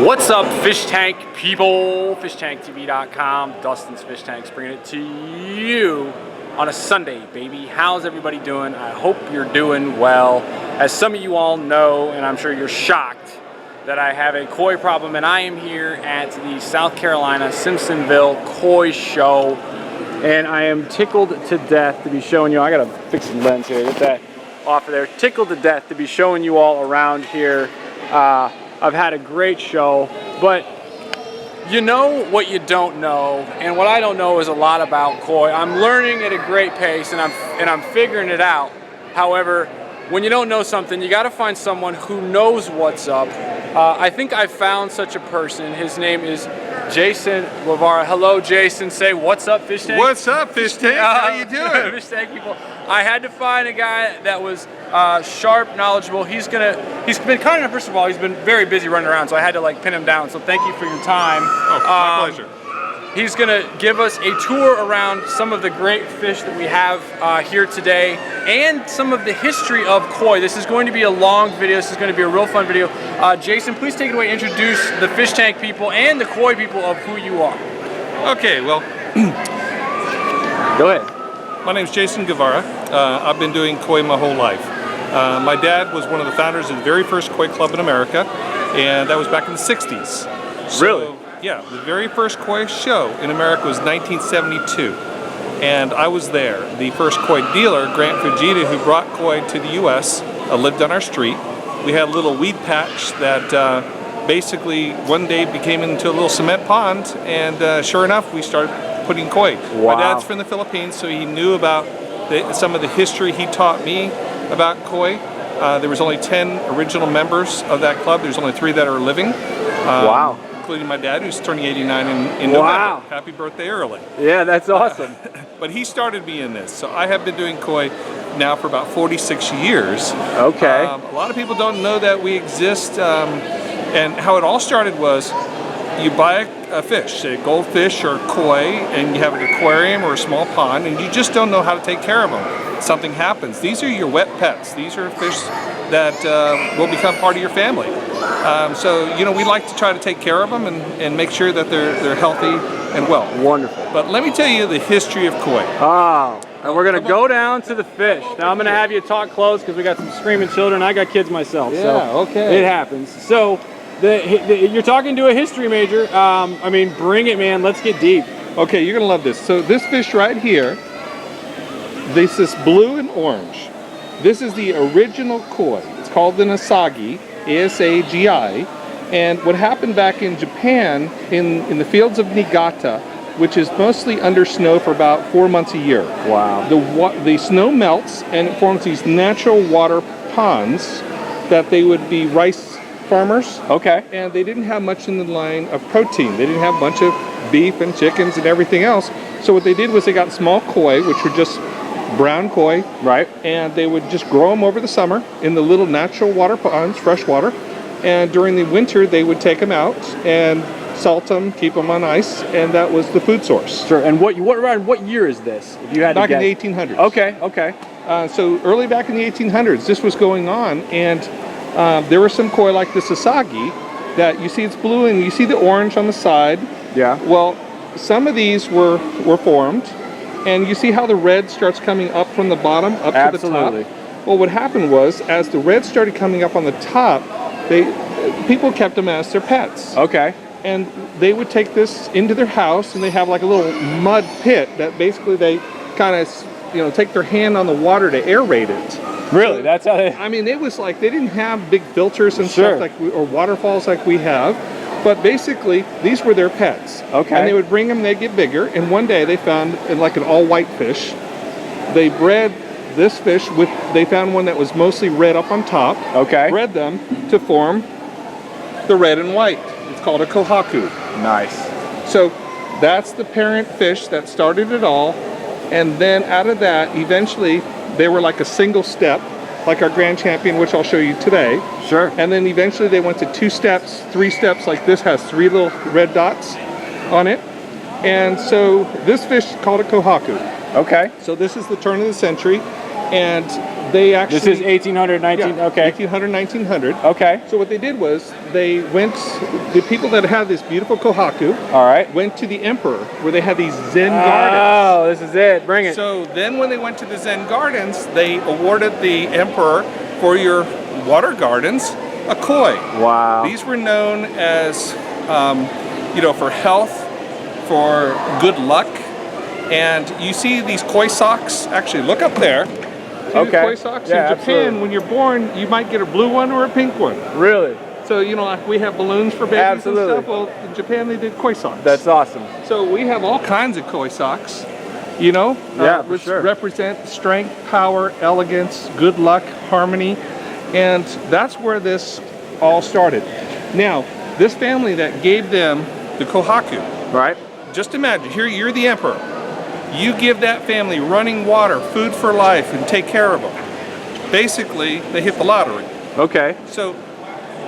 What's up, fish tank people? FishTankTV.com. Dustin's Fish Tanks bringing it to you on a Sunday, baby. How's everybody doing? I hope you're doing well. As some of you all know, and I'm sure you're shocked, that I have a koi problem, and I am here at the South Carolina Simpsonville Koi Show, and I am tickled to death to be showing you. I gotta fix the lens here, get that off of there. Tickled to death to be showing you all around here. I've had a great show, but you know what you don't know, and what I don't know is a lot about koi. I'm learning at a great pace, and I'm figuring it out. However, when you don't know something, you got to find someone who knows what's up. I think I found such a person. His name is Jason Guevara. Hello, Jason. Say what's up, Fish Tank. What's up, Fish Tank? How you doing? Fish Tank people. I had to find a guy that was sharp, knowledgeable. He's been kind enough. First of all, he's been very busy running around, so I had to like pin him down. So thank you for your time. Oh, my pleasure. He's gonna give us a tour around some of the great fish that we have here today, and some of the history of koi. This is going to be a long video. This is going to be a real fun video. Jason, please take it away. Introduce the fish tank people and the koi people of who you are. Okay, well, go ahead. My name's Jason Guevara. I've been doing koi my whole life. My dad was one of the founders of the very first koi club in America, and that was back in the 60s. So, really? Yeah, the very first koi show in America was 1972, and I was there. The first koi dealer, Grant Fujita, who brought koi to the U.S., lived on our street. We had a little weed patch that basically one day became into a little cement pond, and sure enough, we started putting koi. Wow. My dad's from the Philippines, so he knew about some of the history. He taught me about koi. There was only 10 original members of that club. There's only 3 that are living. Wow. Including my dad, who's turning 89 in November. Happy birthday early. Yeah, that's awesome. But he started me in this. So I have been doing koi now for about 46 years. Okay. A lot of people don't know that we exist. And how it all started was you buy a fish, say a goldfish or koi, and you have an aquarium or a small pond, and you just don't know how to take care of them. Something happens. These are your wet pets. These are fish that will become part of your family. So, you know, we like to try to take care of them and make sure that they're healthy and well. Wonderful. But let me tell you the history of koi. Oh, and we're going to go down to the fish. Now I'm going to have you talk close because we got some screaming children. I got kids myself. Yeah, so okay. It happens. So you're talking to a history major. I mean, bring it, man. Let's get deep. Okay, you're going to love this. So this fish right here, this is blue and orange. This is the original koi. It's called the Asagi, A-S-A-G-I. And what happened back in Japan, in the fields of Niigata, which is mostly under snow for about 4 months a year. Wow. The snow melts and it forms these natural water ponds that they would be rice farmers. Okay. And they didn't have much in the line of protein. They didn't have a bunch of beef and chickens and everything else. So what they did was they got small koi, which were just brown koi, right? And they would just grow them over the summer in the little natural water ponds, fresh water. And during the winter, they would take them out and salt them, keep them on ice, and that was the food source. Sure. And around what year is this? If you had back to in guess. the 1800s. Okay. Okay. So early back in the 1800s, this was going on, and there were some koi like this Asagi that you see it's blue and you see the orange on the side. Yeah. Well, some of these were formed. And you see how the red starts coming up from the bottom up to the top? Well, what happened was, as the red started coming up on the top, people kept them as their pets. Okay. And they would take this into their house, and they have like a little mud pit that basically they kind of, take their hand on the water to aerate it. Really? So, that's how they... I mean, it was like they didn't have big filters and Sure. stuff or waterfalls like we have. But basically, these were their pets. Okay. And they would bring them, they'd get bigger, and one day they found like an all-white fish. They bred this fish they found one that was mostly red up on top. Okay. Bred them to form the red and white. It's called a kohaku. Nice. So that's the parent fish that started it all. And then out of that, eventually, they were like a single step, like our grand champion, which I'll show you today. Sure. And then eventually they went to 2 steps, 3 steps, like this has 3 little red dots on it. And so this fish is called a kohaku. Okay. So this is the turn of the century. And They actually. This is 1800, 19. Yeah, Okay. 1800, 1900. Okay. So what they did was the people that had this beautiful kohaku All right. went to the emperor where they had these Zen gardens. Oh, this is it. Bring it. So then when they went to the Zen gardens, they awarded the emperor for your water gardens a koi. Wow. These were known as, for health, for good luck. And you see these koi socks, actually look up there. See the koi socks? Yeah, in Japan, absolutely. when you're born, you might get a blue one or a pink one. Really? So, like we have balloons for babies Absolutely. and stuff. Well, in Japan they did koi socks. That's awesome. So we have all kinds of koi socks, for which sure. represent strength, power, elegance, good luck, harmony. And that's where this all started. Now, this family that gave them the kohaku, Right. just imagine, here you're the emperor. You give that family running water, food for life, and take care of them. Basically, they hit the lottery. Okay. So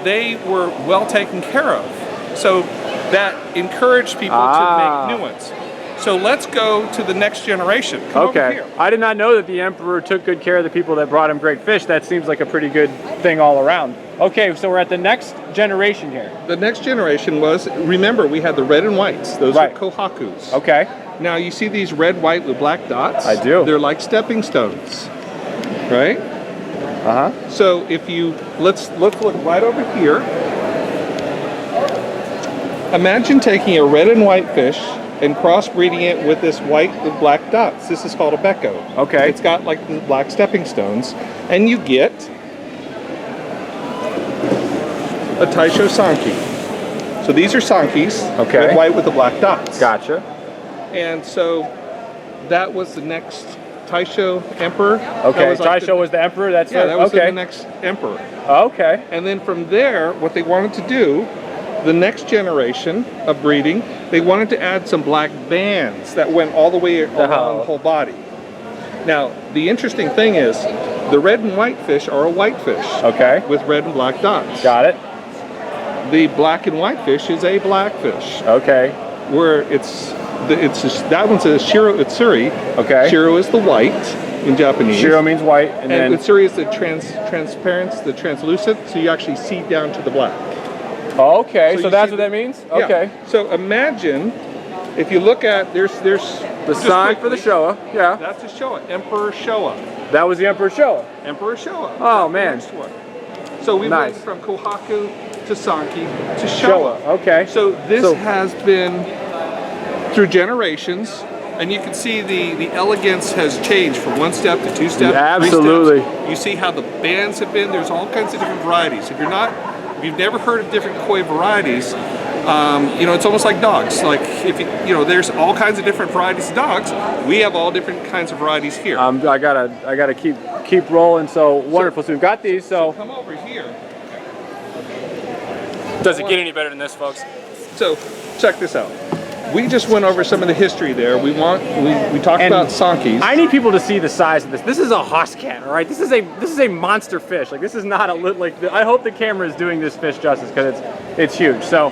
they were well taken care of. So that encouraged people to make new ones. So let's go to the next generation. Come over Okay. here. I did not know that the emperor took good care of the people that brought him great fish. That seems like a pretty good thing all around. Okay, so we're at the next generation here. The next generation was, remember, we had the red and whites. Those Right. are kohakus. Okay. Now you see these red, white with black dots? I do. They're like stepping stones, right? Uh-huh. So if you, let's look right over here. Imagine taking a red and white fish and crossbreeding it with this white with black dots. This is called a becco. Okay. It's got like the black stepping stones, and you get a Taisho Sanki. So these are Sankis, Okay. red, white with the black dots. Gotcha. And so that was the next Taisho emperor. Okay, That was like Taisho was the emperor. That's yeah, that was okay. the next emperor. Okay. And then from there, what they wanted to do, the next generation of breeding, they wanted to add some black bands that went all the way around the whole body. Now, the interesting thing is, the red and white fish are a white fish. Okay. With red and black dots. Got it. The black and white fish is a black fish. Okay. Where that one's a Shiro Utsuri. Okay. Shiro is the white in Japanese. Shiro means white, and then Utsuri is the transparent, the translucent, so you actually see down to the black. okay. So So you that's see what that means. Yeah. Okay. So imagine if you look at there's The just sign for the quickly, Showa. Yeah. That's a Showa, Emperor Showa. That was the Emperor Showa. Emperor Showa. Oh, That's the man. next one. So we Nice. went from Kohaku to Sanki to Showa. Okay. So this has been through generations, and you can see the elegance has changed from one step to two steps. Yeah, three absolutely. steps. You see how the bands have been. There's all kinds of different varieties. If you've never heard of different koi varieties, it's almost like dogs. Like if there's all kinds of different varieties of dogs. We have all different kinds of varieties here. I gotta keep rolling. So wonderful. So we've got these. So Come over here. does it get any better than this, folks? So check this out. We just went over some of the history there. We talked And about Sankis. I need people to see the size of this. This is a Hoscat, all right? This is a monster fish. Like this is not I hope the camera is doing this fish justice because it's huge. So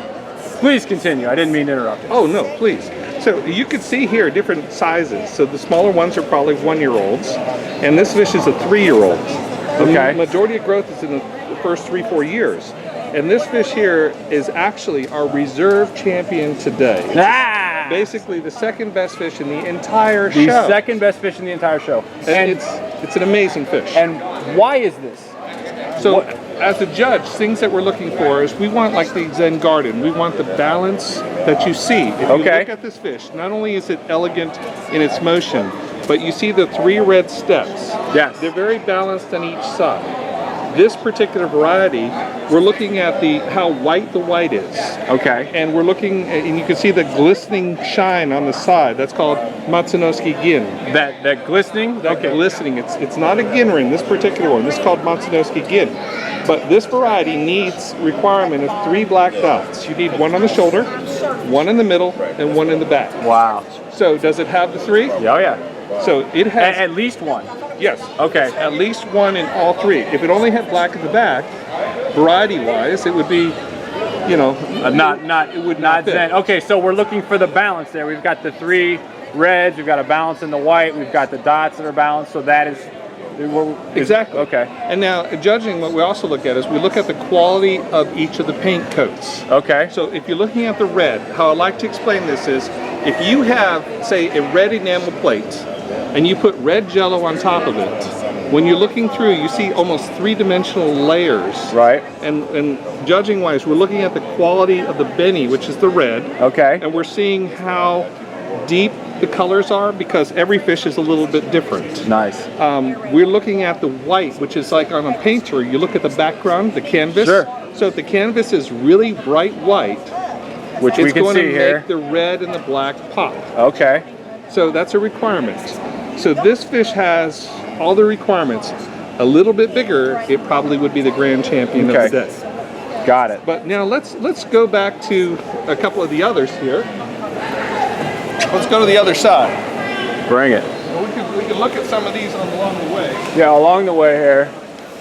please continue. I didn't mean to interrupt. Oh no, please. So you can see here different sizes. So the smaller ones are probably 1-year-olds, and this fish is a 3-year-old. Okay. The majority of growth is in the first 3-4 years. And this fish here is actually our reserve champion today. Ah! Basically the second best fish in the entire The show. second best fish in the entire show. And it's an amazing fish. And why is this? So as a judge, things that we're looking for is we want like the Zen garden. We want the balance that you see. If you look at this fish, not only is it elegant in its motion, but you see the 3 red steps. Yes. They're very balanced on each side. This particular variety, we're looking at how white the white is. Okay. And we're looking, and you can see the glistening shine on the side. That's called Matsunosuke Gin. That glistening? That glistening. It's not a Ginrin, this particular one. This is called Matsunosuke Gin. But this variety needs requirement of 3 black dots. You need 1 on the shoulder, 1 in the middle, and 1 in the back. Wow. So does it have the 3? Oh yeah. So it has At least 1. Yes. Okay. At least 1 in all 3. If it only had black at the back, variety-wise, it would be, It would not fit. Zen. Okay, so we're looking for the balance there. We've got the 3 reds, we've got a balance in the white, we've got the dots that are balanced, so that is Exactly. Okay. And now, judging, what we also look at is we look at the quality of each of the paint coats. Okay. So if you're looking at the red, how I like to explain this is, if you have, say, a red enamel plate, and you put red Jello on top of it, when you're looking through, you see almost three-dimensional layers. Right. And judging-wise, we're looking at the quality of the Benny, which is the red. Okay. And we're seeing how deep the colors are, because every fish is a little bit different. Nice. We're looking at the white, which is like on a painter, you look at the background, the canvas. Sure. So if the canvas is really bright white, Which we it's can going see to here. make the red and the black pop. Okay. So that's a requirement. So this fish has all the requirements. A little bit bigger, it probably would be the grand champion of the day. Got it. But now let's go back to a couple of the others here. Let's go to the other side. Bring it. Well, we can look at some of these along the way. Yeah, along the way here,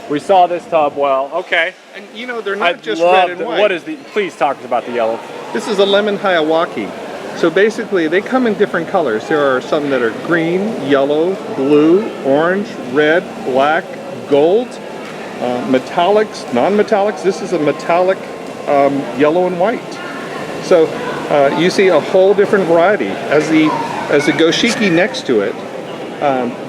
we saw this tub well. Okay. And you know, they're not just red and white. What is the? Please talk about the yellow. This is a lemon hayawaki. So basically, they come in different colors. There are some that are green, yellow, blue, orange, red, black, gold, metallics, non-metallics. This is a metallic yellow and white. So you see a whole different variety. As the goshiki next to it,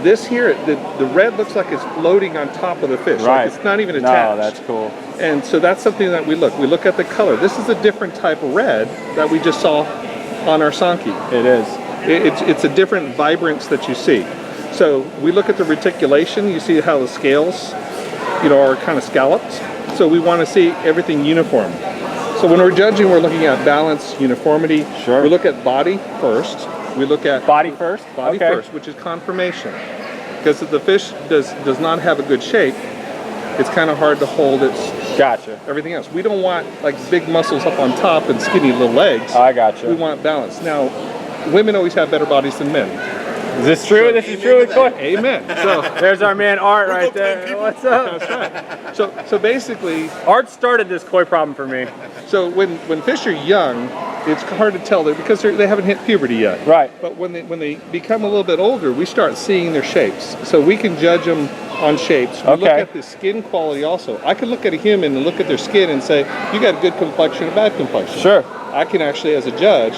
this here, the red looks like it's floating on top of the fish. Right. Like it's not even attached. No, that's cool. And so that's something that we look. We look at the color. This is a different type of red that we just saw on our Sanki. It is. It's a different vibrance that you see. So we look at the reticulation. You see how the scales, are kind of scalloped. So we want to see everything uniform. So when we're judging, we're looking at balance, uniformity. Sure. We look at body first. We look at Body first? Body Okay. first, which is conformation. Because if the fish does not have a good shape, it's kind of hard to hold its Gotcha. everything else. We don't want like big muscles up on top and skinny little legs. I gotcha. We want balance. Now, women always have better bodies than men. Is this true? This is true with Koi? Amen. So There's our man Art right there. What's up? that's right. So basically, Art started this koi problem for me. so when fish are young, it's hard to tell because they haven't hit puberty yet. Right. But when they become a little bit older, we start seeing their shapes. So we can judge them on shapes. We look Okay. at the skin quality also. I can look at a human and look at their skin and say, you got a good complexion, a bad complexion. Sure. I can actually, as a judge,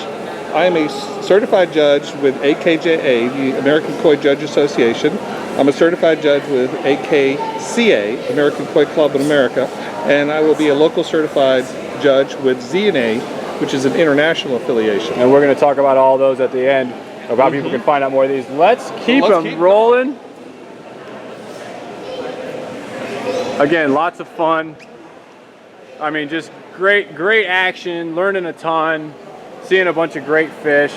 I am a certified judge with AKJA, the American Koi Judge Association. I'm a certified judge with AKCA, American Koi Club in America, and I will be a local certified judge with ZNA, which is an international affiliation. And we're going to talk about all those at the end, about people can find out more of these. Let's keep them rolling. Again, lots of fun. I mean, just great action, learning a ton, seeing a bunch of great fish.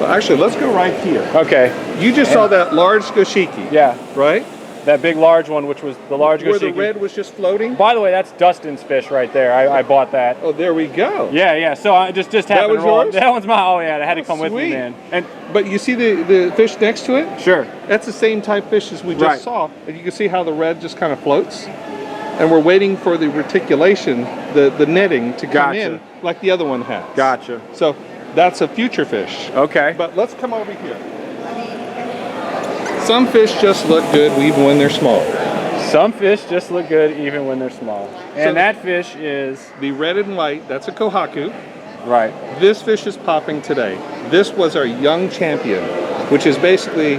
Well, actually, let's go right here. Okay. You just saw that large goshiki, Yeah, right? that big large one, which was the large Where the goshiki. red was just floating? By the way, that's Dustin's fish right there. I bought that. Oh, there we go. Yeah. So I just happened was to roll. yours? That one's mine. Oh yeah, it had to come with me, Sweet. man. And But you see the fish next to it? sure. That's the same type fish as we just Right. saw. And you can see how the red just kind of floats. And we're waiting for the reticulation, the netting to come Gotcha. in like the other one has. Gotcha. So that's a future fish. Okay. But let's come over here. Some fish just look good even when they're small. Some fish just look good even when they're small. And So- that fish is The red and white, that's a kohaku. right. This fish is popping today. This was our young champion, which is basically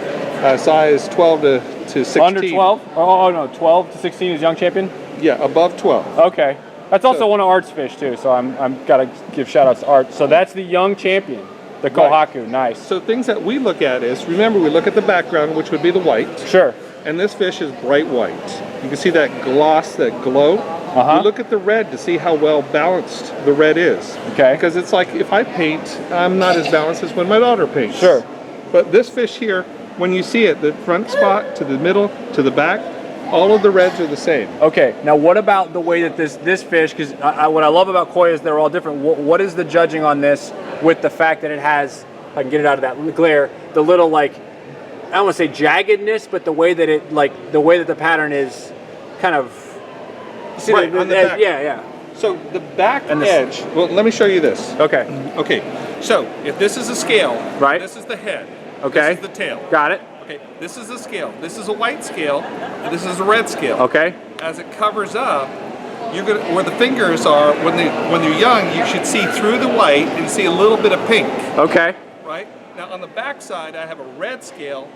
size 12 to 16. Under 12? Oh no, 12 to 16 is young champion. Yeah, above 12. Okay. That's also So- one of Art's fish too. So I'm gotta give shout outs to Art. So that's the young champion, the Right. kohaku. Nice. So things that we look at is, remember we look at the background, which would be the white, Sure. and this fish is bright white. You can see that gloss, that glow. Uh-huh. We look at the red to see how well balanced the red is. Okay. Because it's like, if I paint, I'm not as balanced as when my daughter paints. Sure. But this fish here, when you see it, the front spot to the middle to the back, all of the reds are the same. Okay. Now, what about the way that this fish? Because what I love about koi is they're all different. What is the judging on this with the fact that it has? I can get it out of that glare. The little like, I don't want to say jaggedness, but the way that the way that the pattern is, kind of. See Right, on the back. Yeah. So the back And this- edge, well, let me show you this. Okay. Okay, so if this is a scale, Right. this is the head. Okay. This is the tail. Got it. Okay, this is the scale. This is a white scale, and this is a red scale. Okay. As it covers up, you're gonna, where the fingers are, when they're young, you should see through the white and see a little bit of pink. Okay. Right? Now on the back side, I have a red scale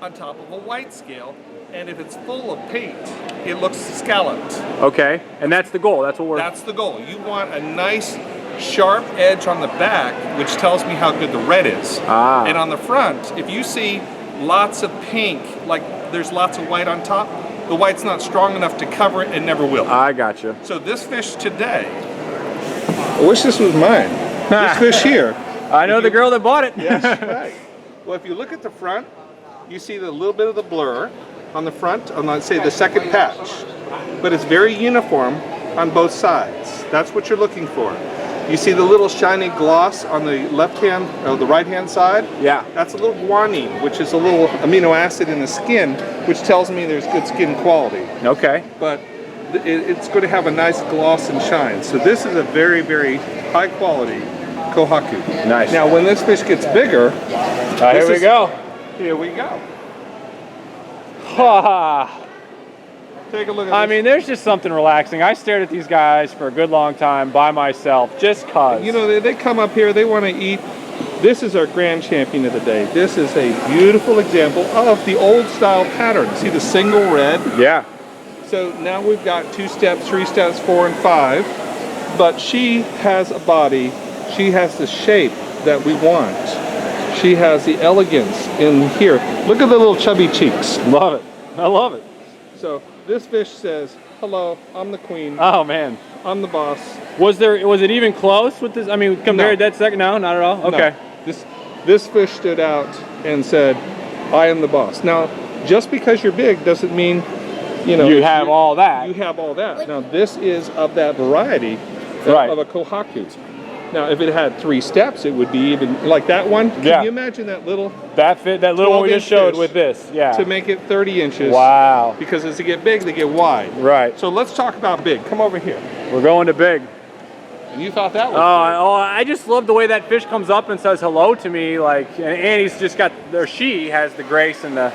on top of a white scale, and if it's full of paint, it looks scalloped. Okay. And that's the goal. That's what we're. That's the goal. You want a nice sharp edge on the back, which tells me how good the red is. Ah. And on the front, if you see lots of pink, like there's lots of white on top, the white's not strong enough to cover it and never will. I gotcha. So this fish today, I wish this was mine. This fish here. I know the girl that bought it. Yes, right. Well, if you look at the front, you see the little bit of the blur on the front, on let's say the second patch, but it's very uniform on both sides. That's what you're looking for. You see the little shiny gloss on the left hand, or the right hand side? Yeah. That's a little guanine, which is a little amino acid in the skin, which tells me there's good skin quality. Okay. But it's going to have a nice gloss and shine. So this is a very, very high quality kohaku. Nice. Now when this fish gets bigger, Here we go. Here we go. Ha. Take a look at I this. mean, there's just something relaxing. I stared at these guys for a good long time by myself, just cause. You know, they come up here, they want to eat. This is our grand champion of the day. This is a beautiful example of the old style pattern. See the single red? Yeah. So now we've got 2 steps, 3 steps, 4 and 5. But she has a body, she has the shape that we want. She has the elegance in here. Look at the little chubby cheeks. Love it. I love it. So this fish says, hello, I'm the queen, Oh man. I'm the boss. Was it even close with this? I mean, compared to that second? No, not at all. Okay. No. This fish stood out and said, I am the boss. Now, just because you're big doesn't mean, you know, You have all that. You have all that. Now, this is of that variety Right. of a kohaku. Now, if it had 3 steps, it would be even like that one. Yeah. Can you imagine that little That little one we 12-inch just showed fish with this. Yeah. to make it 30 inches? Wow. Because as they get big, they get wide. Right. So let's talk about big. Come over here. We're going to big. And you thought that was I just love the way that fish comes up and says hello to me. Like, and he's just got, or she has the grace and the.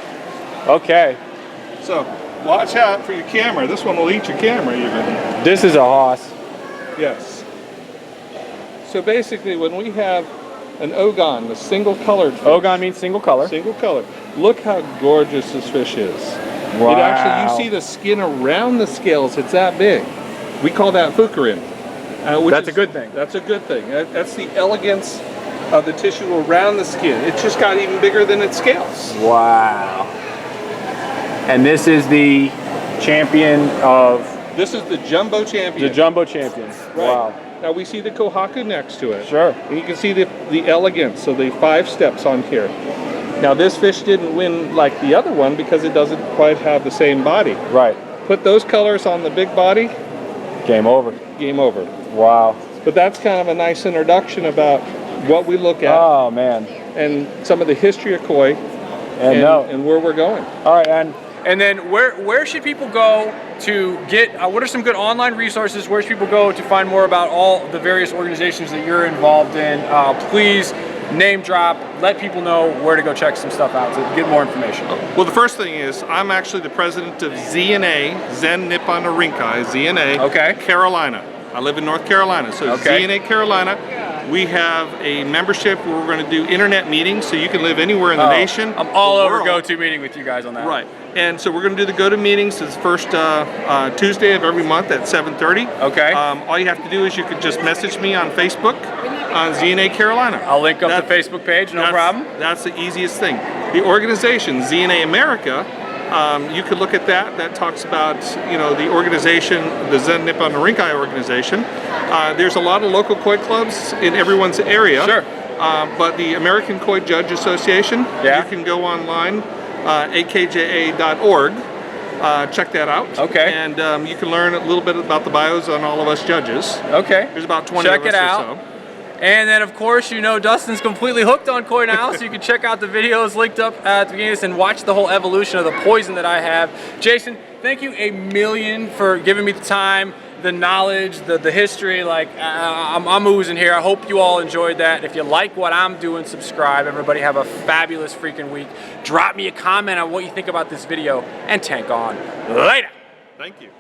Okay. big. So watch out for your camera. This one will eat your camera even. This is a hoss. Yes. So basically, when we have an ogon, the single colored fish, Ogon means single color. single color, look how gorgeous this fish is. Wow. It actually, you see the skin around the scales, it's that big. We call that fukurin. That's a good thing. That's a good thing. That's the elegance of the tissue around the skin. It's just got even bigger than its scales. Wow. And this is the champion of This is the jumbo champion. the jumbo champion. Right. Wow. Now we see the kohaku next to it. Sure. And you can see the elegance, so the 5 steps on here. Now this fish didn't win like the other one because it doesn't quite have the same body. Right. Put those colors on the big body, Game over. game over. Wow. But that's kind of a nice introduction about what we look at Oh man. and some of the history of koi and where we're going. All right, and then where should people go to get? What are some good online resources? Where should people go to find more about all the various organizations that you're involved in? Please name drop. Let people know where to go check some stuff out to get more information. Well, the first thing is I'm actually the president of ZNA, Zen Nippon Rinkai, ZNA, Okay. Carolina. I live in North Carolina, so Okay. ZNA Carolina. We have a membership where we're going to do internet meetings, so you can live anywhere in the nation. I'm all the over world. go-to meeting with you guys on that. Right, and so we're going to do the go-to meetings. It's the first Tuesday of every month at 7:30. Okay. All you have to do is you can just message me on Facebook on ZNA Carolina. I'll link up the Facebook page, no problem. That's the easiest thing. The organization, ZNA America, you could look at that. That talks about, you know, the organization, the Zen Nippon Rinkai organization. There's a lot of local koi clubs in everyone's area. Sure. But the American Koi Judge Association, Yeah. you can go online, akja.org. Check that out. Okay. And you can learn a little bit about the bios on all of us judges. Okay. There's about 20 Check of us it out. or so. And then, of course, you know Dustin's completely hooked on koi now, so you can check out the videos linked up at the beginning of this and watch the whole evolution of the poison that I have. Jason, thank you a million for giving me the time. the knowledge, the history. Like I'm oozing here. I hope you all enjoyed that. If you like what I'm doing, subscribe. Everybody have a fabulous freaking week. Drop me a comment on what you think about this video, and tank on. Later. Thank you.